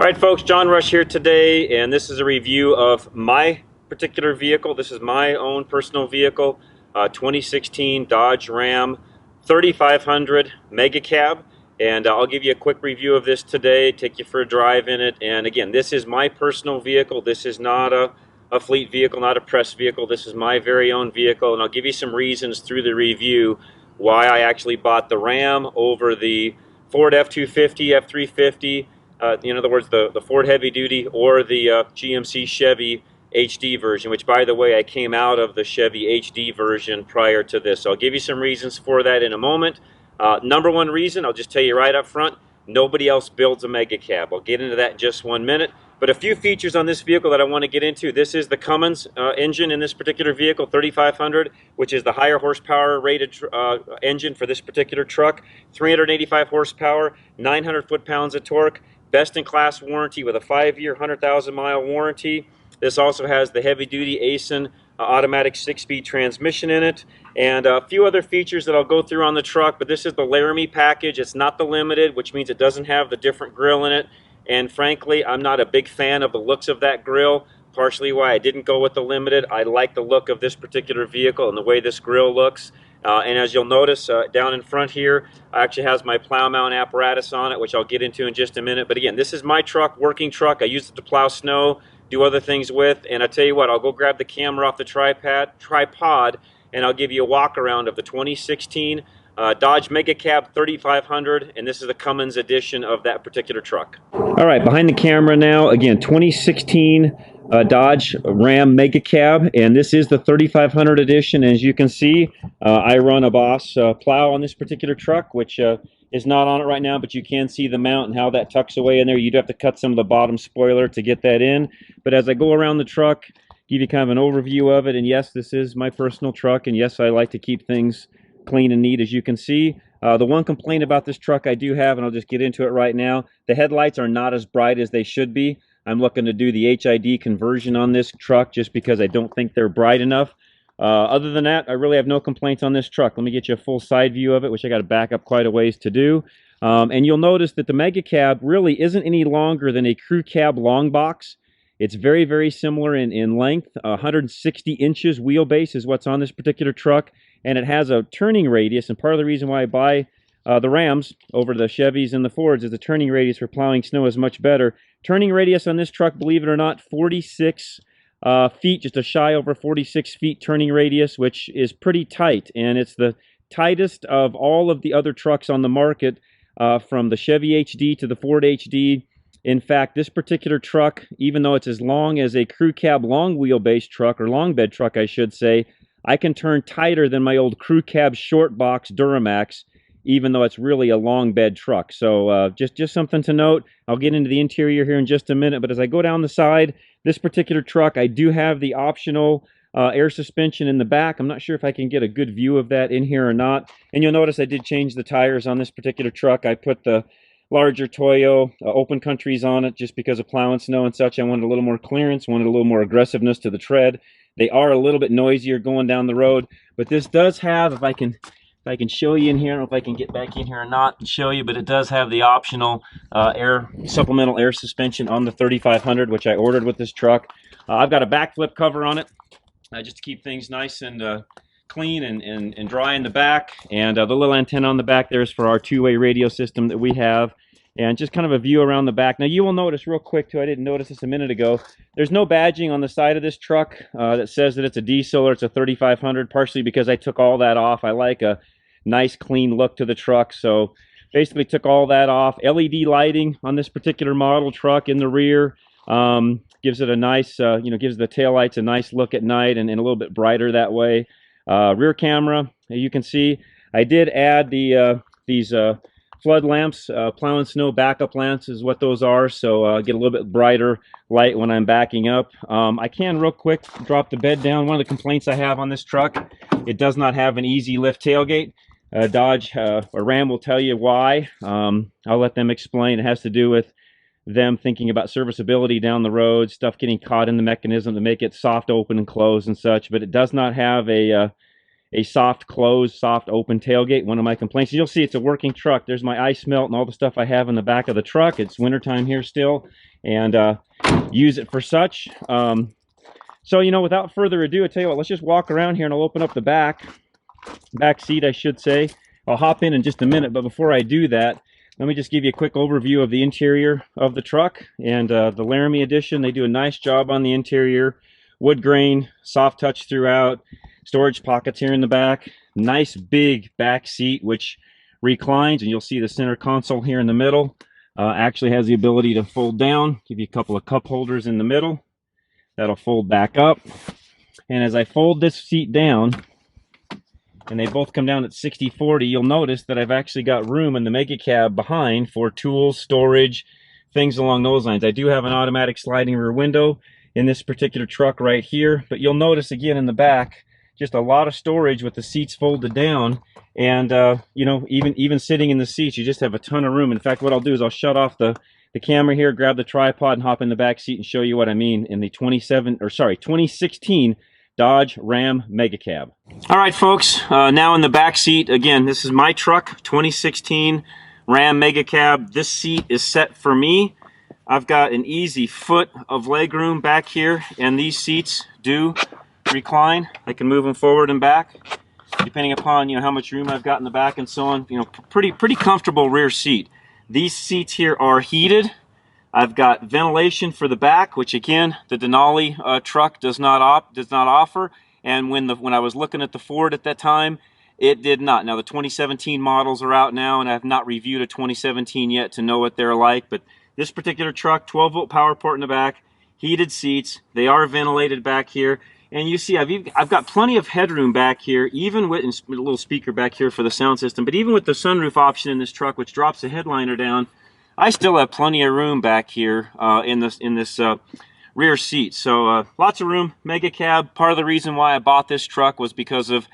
Alright folks, John Rush here today, and this is a review of my particular vehicle. This is my own personal vehicle, 2016 Dodge Ram 3500 Mega Cab, and I'll give you a quick review of this today, take you for a drive in it. And again, this is my personal vehicle. This is not a fleet vehicle, not a press vehicle. This is my very own vehicle, and I'll give you some reasons through the review why I actually bought the Ram over the Ford F-250, F-350, in other words, the Ford Heavy Duty or the GMC Chevy HD version, which, by the way, I came out of the Chevy HD version prior to this. So I'll give you some reasons for that in a moment. Number one reason, I'll just tell you right up front, nobody else builds a Mega Cab. I'll get into that in just 1 minute. But a few features on this vehicle that I want to get into. This is the Cummins engine in this particular vehicle, 3500, which is the higher horsepower rated engine for this particular truck. 385 horsepower, 900 foot-pounds of torque. Best-in-class warranty with a 5-year, 100,000-mile warranty. This also has the heavy-duty ASIN automatic 6-speed transmission in it, and a few other features that I'll go through on the truck. But this is the Laramie package. It's not the Limited, which means it doesn't have the different grille in it. And frankly, I'm not a big fan of the looks of that grille. Partially why I didn't go with the Limited. I like the look of this particular vehicle and the way this grille looks. And as you'll notice, down in front here, actually has my plow mount apparatus on it, which I'll get into in just a minute. But again, this is my truck, working truck. I use it to plow snow, do other things with. And I tell you what, I'll go grab the camera off the tripod, and I'll give you a walk around of the 2016 Dodge Mega Cab 3500, and this is the Cummins edition of that particular truck. All right, behind the camera now, again, 2016 Dodge Ram Mega Cab, and this is the 3500 edition. As you can see, I run a Boss plow on this particular truck, which is not on it right now, but you can see the mount and how that tucks away in there. You'd have to cut some of the bottom spoiler to get that in. But as I go around the truck, give you kind of an overview of it, and yes, this is my personal truck, and yes, I like to keep things clean and neat, as you can see. The one complaint about this truck I do have, and I'll just get into it right now, the headlights are not as bright as they should be. I'm looking to do the HID conversion on this truck just because I don't think they're bright enough. Other than that, I really have no complaints on this truck. Let me get you a full side view of it, which I got to back up quite a ways to do. And you'll notice that the Mega Cab really isn't any longer than a crew cab long box. It's very, very similar in length. 160 inches wheelbase is what's on this particular truck, and it has a turning radius. And part of the reason why I buy the Rams over the Chevys and the Fords is the turning radius for plowing snow is much better. Turning radius on this truck, believe it or not, 46 feet, just a shy over 46 feet turning radius, which is pretty tight. And it's the tightest of all of the other trucks on the market, from the Chevy HD to the Ford HD. In fact, this particular truck, even though it's as long as a crew cab long wheelbase truck, or long bed truck I should say, I can turn tighter than my old crew cab short box Duramax, even though it's really a long bed truck. So just something to note. I'll get into the interior here in just a minute, but as I go down the side, this particular truck, I do have the optional air suspension in the back. I'm not sure if I can get a good view of that in here or not. And you'll notice I did change the tires on this particular truck. I put the larger Toyo open countries on it just because of plowing snow and such. I wanted a little more clearance, wanted a little more aggressiveness to the tread. They are a little bit noisier going down the road, but this does have, if I can show you in here, I don't know if I can get back in here or not and show you, but it does have the optional supplemental air suspension on the 3500, which I ordered with this truck. I've got a backflip cover on it just to keep things nice and clean and dry in the back, and the little antenna on the back there is for our two-way radio system that we have, and just kind of a view around the back. Now you will notice real quick too, I didn't notice this a minute ago, there's no badging on the side of this truck that says that it's a diesel or it's a 3500, partially because I took all that off. I like a nice clean look to the truck, so basically took all that off. LED lighting on this particular model truck in the rear gives it a nice, gives the taillights a nice look at night and a little bit brighter that way. Rear camera, you can see I did add these flood lamps, plow and snow backup lamps is what those are, so get a little bit brighter light when I'm backing up. I can real quick drop the bed down. One of the complaints I have on this truck, it does not have an easy lift tailgate. Dodge or Ram will tell you why. I'll let them explain. It has to do with them thinking about serviceability down the road, stuff getting caught in the mechanism to make it soft open and close and such, but it does not have a a soft close, soft open tailgate. One of my complaints. You'll see it's a working truck. There's my ice melt and all the stuff I have in the back of the truck. It's wintertime here still, and use it for such. So, you know, without further ado, I tell you what, let's just walk around here and I'll open up the back seat, I should say. I'll hop in just a minute, but before I do that, let me just give you a quick overview of the interior of the truck. And the Laramie edition, they do a nice job on the interior. Wood grain, soft touch throughout, storage pockets here in the back. Nice big back seat, which reclines, and you'll see the center console here in the middle. Actually has the ability to fold down, give you a couple of cup holders in the middle. That'll fold back up. And as I fold this seat down, and they both come down at 60/40, you'll notice that I've actually got room in the mega cab behind for tools, storage, things along those lines. I do have an automatic sliding rear window in this particular truck right here, but you'll notice again in the back, just a lot of storage with the seats folded down. And you know, even sitting in the seats, you just have a ton of room. In fact, what I'll do is I'll shut off the camera here, grab the tripod, and hop in the back seat and show you what I mean in the 2016 Dodge Ram Mega Cab. All right, folks, now in the back seat, again, this is my truck, 2016 Ram Mega Cab. This seat is set for me. I've got an easy foot of leg room back here, and these seats do recline. I can move them forward and back, depending upon, you know, how much room I've got in the back and so on. You know, pretty comfortable rear seat. These seats here are heated. I've got ventilation for the back, which again, the Denali truck does not offer. And when I was looking at the Ford at that time, it did not. Now the 2017 models are out now, and I have not reviewed a 2017 yet to know what they're like. But this particular truck, 12-volt power port in the back, heated seats. They are ventilated back here, and you see I've got plenty of headroom back here, even with a little speaker back here for the sound system. But even with the sunroof option in this truck, which drops the headliner down, I still have plenty of room back here in this rear seat. So lots of room, mega cab. Part of the reason why I bought this truck was because of a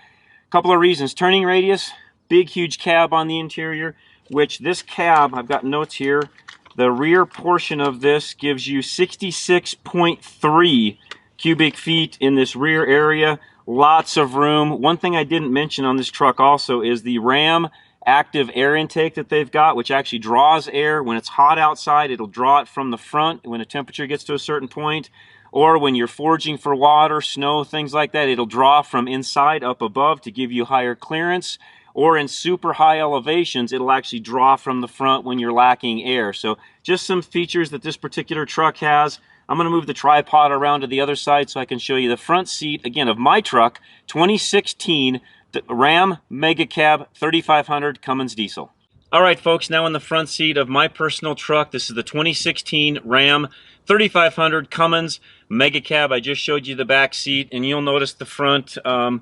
couple of reasons. Turning radius, big huge cab on the interior, which this cab, I've got notes here, the rear portion of this gives you 66.3 cubic feet in this rear area. Lots of room. One thing I didn't mention on this truck also is the Ram active air intake that they've got, which actually draws air. When it's hot outside, it'll draw it from the front when the temperature gets to a certain point, or when you're foraging for water, snow, things like that, it'll draw from inside up above to give you higher clearance, or in super high elevations, it'll actually draw from the front when you're lacking air. So just some features that this particular truck has. I'm going to move the tripod around to the other side so I can show you the front seat, again, of my truck, 2016 Ram Mega Cab 3500 Cummins diesel. All right, folks, now in the front seat of my personal truck. This is the 2016 Ram 3500 Cummins Mega Cab. I just showed you the back seat, and you'll notice the front. I'll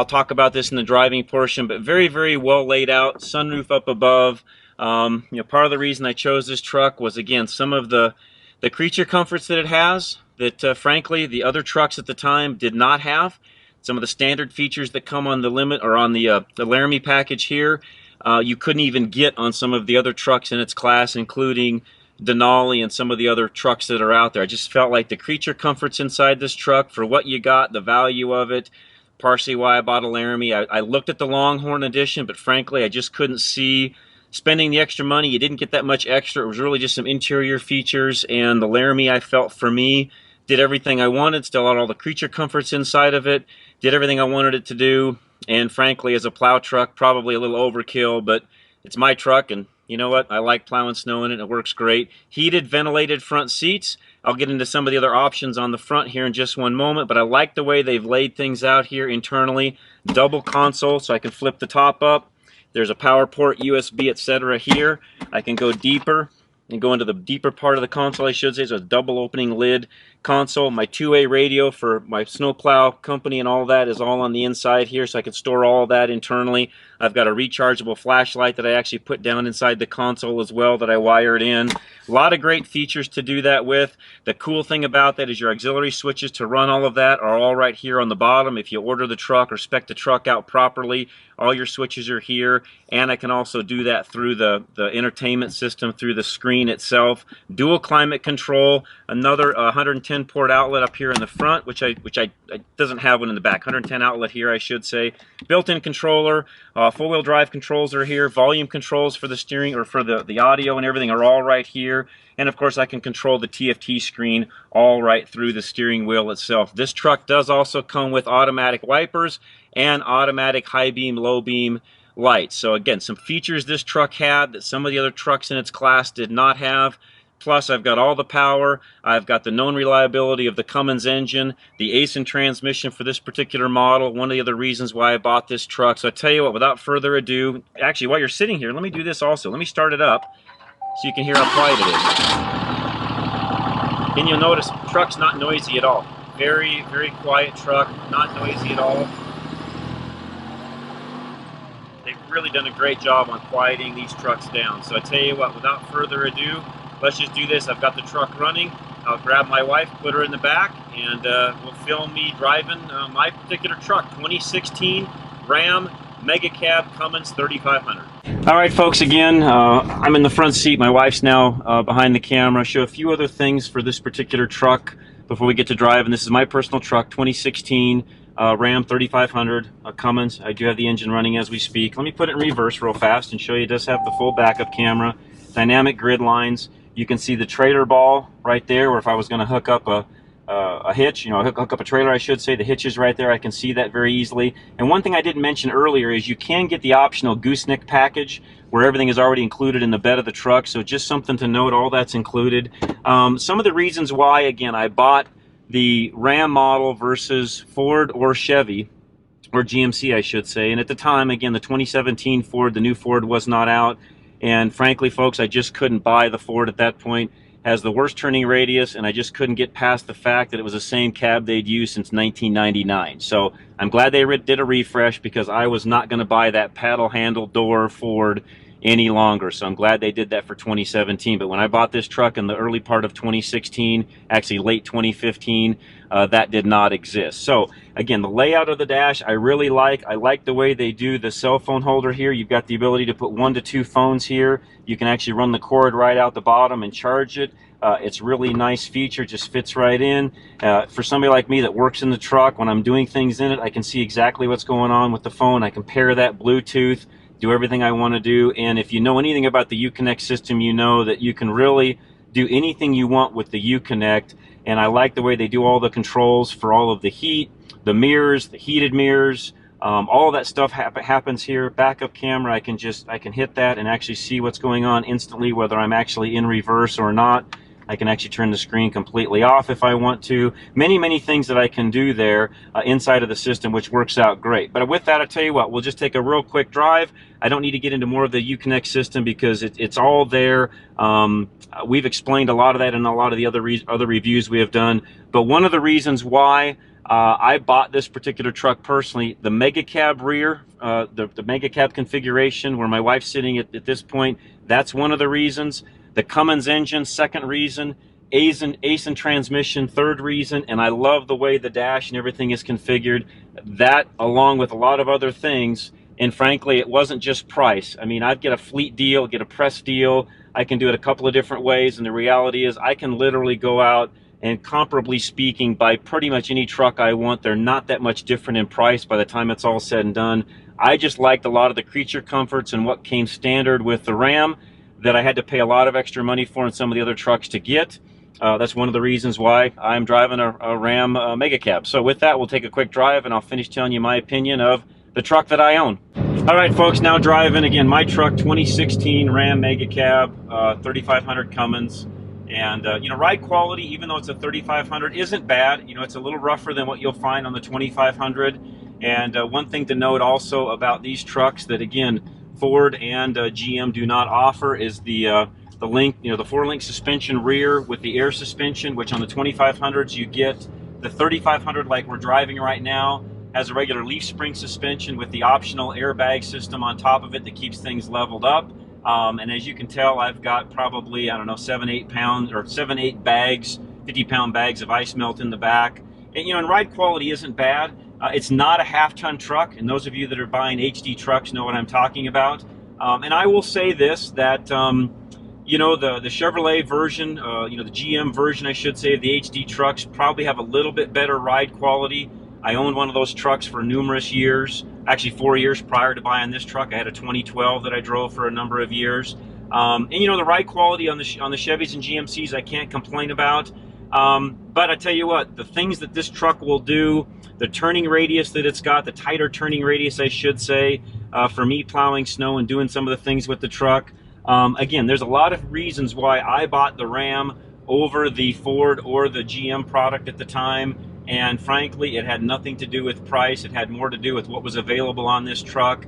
talk about this in the driving portion, but very well laid out. Sunroof up above. You know, part of the reason I chose this truck was, again, some of the creature comforts that it has that, frankly, the other trucks at the time did not have. Some of the standard features that come on the limit or on the Laramie package here, you couldn't even get on some of the other trucks in its class, including Denali and some of the other trucks that are out there. I just felt like the creature comforts inside this truck, for what you got, the value of it, partially why I bought a Laramie. I looked at the Longhorn edition, but frankly, I just couldn't see spending the extra money. You didn't get that much extra. It was really just some interior features, and the Laramie, I felt, for me, did everything I wanted, still had all the creature comforts inside of it, did everything I wanted it to do, and frankly, as a plow truck, probably a little overkill, but it's my truck, and you know what? I like plowing snow in it. It works great. Heated, ventilated front seats. I'll get into some of the other options on the front here in just one moment, but I like the way they've laid things out here internally. Double console, so I can flip the top up. There's a power port, USB, etc. here. I can go deeper and go into the deeper part of the console, I should say. So a double opening lid console. My 2A radio for my snowplow company and all that is all on the inside here, so I can store all of that internally. I've got a rechargeable flashlight that I actually put down inside the console as well that I wired in. A lot of great features to do that with. The cool thing about that is your auxiliary switches to run all of that are all right here on the bottom. If you order the truck or spec the truck out properly, all your switches are here, and I can also do that through the entertainment system through the screen screen itself, dual climate control, another 110 port outlet up here in the front, which I doesn't have one in the back. 110 outlet here, I should say. Built-in controller, four-wheel drive controls are here. Volume controls for the steering or for the audio and everything are all right here. And of course, I can control the TFT screen all right through the steering wheel itself. This truck does also come with automatic wipers and automatic high beam, low beam lights. So again, some features this truck had that some of the other trucks in its class did not have. Plus, I've got all the power. I've got the known reliability of the Cummins engine, the Aisin transmission for this particular model, one of the other reasons why I bought this truck. So I tell you what, without further ado, actually, while you're sitting here, let me do this also. Let me start it up so you can hear how quiet it is. And you'll notice the truck's not noisy at all. Very, very quiet truck, not noisy at all. They've really done a great job on quieting these trucks down. So I tell you what, without further ado, let's just do this. I've got the truck running. I'll grab my wife, put her in the back, and we'll film me driving my particular truck, 2016 Ram Mega Cab Cummins 3500. All right, folks, again, I'm in the front seat. My wife's now behind the camera. Show a few other things for this particular truck before we get to driving. This is my personal truck, 2016 Ram 3500 Cummins. I do have the engine running as we speak. Let me put it in reverse real fast and show you it does have the full backup camera, dynamic grid lines. You can see the trailer ball right there, or if I was going to hook up a hitch, hook up a trailer, I should say, the hitch is right there. I can see that very easily. And one thing I didn't mention earlier is you can get the optional gooseneck package where everything is already included in the bed of the truck. So just something to note, all that's included. Some of the reasons why, again, I bought the Ram model versus Ford or Chevy, or GMC, I should say. And at the time, again, the 2017 Ford, the new Ford was not out. And frankly, folks, I just couldn't buy the Ford at that point. Has the worst turning radius, and I just couldn't get past the fact that it was the same cab they'd used since 1999. So I'm glad they did a refresh, because I was not going to buy that paddle handle door Ford any longer. So I'm glad they did that for 2017. But when I bought this truck in the early part of 2016, actually late 2015, that did not exist. So again, the layout of the dash I really like. I like the way they do the cell phone holder here. You've got the ability to put 1 to 2 phones here. You can actually run the cord right out the bottom and charge it. It's really nice feature, just fits right in. For somebody like me that works in the truck, when I'm doing things in it, I can see exactly what's going on with the phone. I can pair that Bluetooth, do everything I want to do. And if you know anything about the Uconnect system, you know that you can really do anything you want with the Uconnect. And I like the way they do all the controls for all of the heat, the mirrors, the heated mirrors, all of that stuff happens here. Backup camera, I can hit that and actually see what's going on instantly, whether I'm actually in reverse or not. I can actually turn the screen completely off if I want to. Many things that I can do there inside of the system, which works out great. But with that, I tell you what, we'll just take a real quick drive. I don't need to get into more of the Uconnect system because it's all there. We've explained a lot of that in a lot of the other reviews we have done. But one of the reasons why I bought this particular truck personally, the Mega Cab rear, the Mega Cab configuration where my wife's sitting at this point, that's one of the reasons. The Cummins engine, second reason. Aisin transmission, third reason. And I love the way the dash and everything is configured. That, along with a lot of other things. And frankly, it wasn't just price. I mean, I'd get a fleet deal, get a press deal. I can do it a couple of different ways. And the reality is I can literally go out and, comparably speaking, buy pretty much any truck I want. They're not that much different in price by the time it's all said and done. I just liked a lot of the creature comforts and what came standard with the Ram that I had to pay a lot of extra money for in some of the other trucks to get. That's one of the reasons why I'm driving a Ram Mega Cab. So with that, we'll take a quick drive and I'll finish telling you my opinion of the truck that I own. All right, folks, now driving again my truck, 2016 Ram Mega Cab, 3500 Cummins. And ride quality, even though it's a 3500, isn't bad. It's a little rougher than what you'll find on the 2500. And one thing to note also about these trucks that, again, Ford and GM do not offer is the link, the 4-link suspension rear with the air suspension, which on the 2500s you get. The 3500, like we're driving right now, has a regular leaf spring suspension with the optional airbag system on top of it that keeps things leveled up. And as you can tell, I've got probably, I don't know, 7-8 pounds or 7-8 bags, 50-pound bags of ice melt in the back. And and ride quality isn't bad. It's not a half-ton truck, and those of you that are buying HD trucks know what I'm talking about. And I will say this, that You know, the Chevrolet version, you know, the GM version, I should say, of the HD trucks probably have a little bit better ride quality. I owned one of those trucks for numerous years, actually 4 years prior to buying this truck. I had a 2012 that I drove for a number of years. And you know, the ride quality on the Chevys and GMCs, I can't complain about. But I tell you what, the things that this truck will do, the turning radius that it's got, the tighter turning radius, I should say, for me plowing snow and doing some of the things with the truck. Again, there's a lot of reasons why I bought the Ram over the Ford or the GM product at the time, and frankly, it had nothing to do with price. It had more to do with what was available on this truck,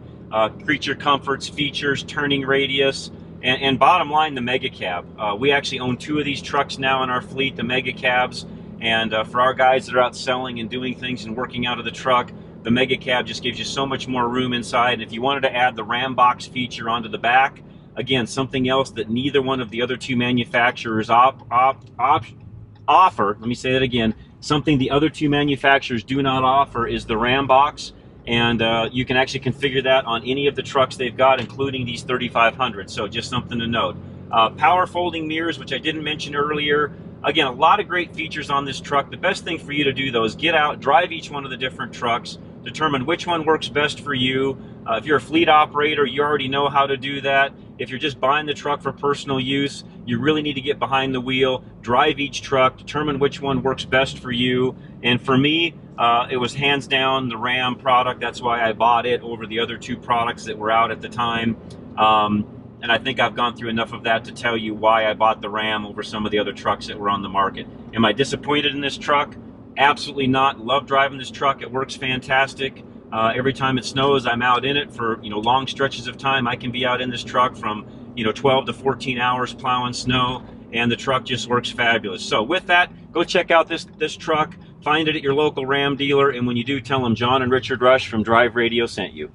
creature comforts, features, turning radius, and bottom line, the Mega Cab. We actually own 2 of these trucks now in our fleet, the Mega Cabs, and for our guys that are out selling and doing things and working out of the truck, the Mega Cab just gives you so much more room inside. And if you wanted to add the Ram box feature onto the back, again, something else that neither one of the other 2 manufacturers offer, let me say that again, something the other 2 manufacturers do not offer is the Ram box, and you can actually configure that on any of the trucks they've got, including these 3500s, so just something to note. Power folding mirrors, which I didn't mention earlier. Again, a lot of great features on this truck. The best thing for you to do, though, is get out, drive each one of the different trucks, determine which one works best for you. If you're a fleet operator, you already know how to do that. If you're just buying the truck for personal use, you really need to get behind the wheel, drive each truck, determine which one works best for you. And for me, it was hands down the Ram product. That's why I bought it over the other 2 products that were out at the time. And I think I've gone through enough of that to tell you why I bought the Ram over some of the other trucks that were on the market. Am I disappointed in this truck? Absolutely not. Love driving this truck. It works fantastic. Every time it snows, I'm out in it for, you know, long stretches of time. I can be out in this truck from, you know, 12 to 14 hours plowing snow, and the truck just works fabulous. So with that, go check out this truck. Find it at your local Ram dealer, and when you do, tell them John and Richard Rush from Drive Radio sent you.